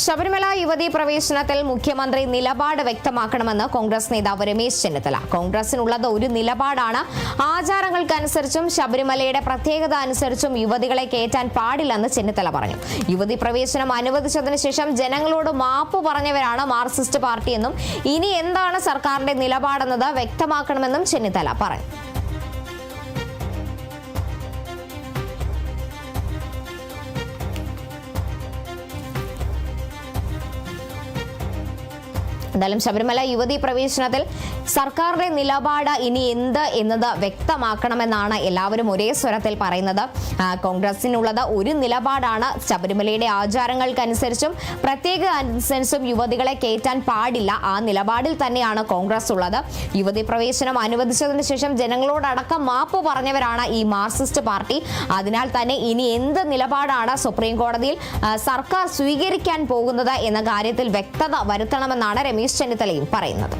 ശബരിമല യുവതീ പ്രവേശനത്തിൽ മുഖ്യമന്ത്രി നിലപാട് വ്യക്തമാക്കണമെന്ന് കോൺഗ്രസ് നേതാവ് രമേശ് ചെന്നിത്തല. കോൺഗ്രസിനുള്ളത് ഒരു നിലപാടാണ്. ആചാരങ്ങൾക്കനുസരിച്ചും ശബരിമലയുടെ പ്രത്യേകത അനുസരിച്ചും യുവതികളെ കയറ്റാൻ പാടില്ലെന്ന് ചെന്നിത്തല പറഞ്ഞു. യുവതീ പ്രവേശനം അനുവദിച്ചതിനു ശേഷം ജനങ്ങളോട് മാപ്പ് പറഞ്ഞവരാണ് മാർക്സിസ്റ്റ് പാർട്ടിയെന്നും ഇനി എന്താണ് സർക്കാരിന്റെ നിലപാടെന്നത് വ്യക്തമാക്കണമെന്നും ചെന്നിത്തല പറഞ്ഞു. എന്തായാലും ശബരിമല യുവതീ പ്രവേശനത്തിൽ സർക്കാരിന്റെ നിലപാട് ഇനി എന്ത് എന്നത് വ്യക്തമാക്കണമെന്നാണ് എല്ലാവരും ഒരേ സ്വരത്തിൽ പറയുന്നത്. കോൺഗ്രസിനുള്ളത് ഒരു നിലപാടാണ്. ശബരിമലയുടെ ആചാരങ്ങൾക്കനുസരിച്ചും പ്രത്യേക അനുസരിച്ചും യുവതികളെ കയറ്റാൻ പാടില്ല. ആ നിലപാടിൽ തന്നെയാണ് കോൺഗ്രസ് ഉള്ളത്. യുവതീ പ്രവേശനം അനുവദിച്ചതിന് ശേഷം ജനങ്ങളോടടക്കം മാപ്പ് പറഞ്ഞവരാണ് ഈ മാർക്സിസ്റ്റ് പാർട്ടി. അതിനാൽ തന്നെ ഇനി എന്ത് നിലപാടാണ് സുപ്രീം കോടതിയിൽ സർക്കാർ സ്വീകരിക്കാൻ പോകുന്നത് എന്ന കാര്യത്തിൽ വ്യക്തത വരുത്തണമെന്നാണ് രമേശ് ചെന്നിത്തലയും പറയുന്നത്.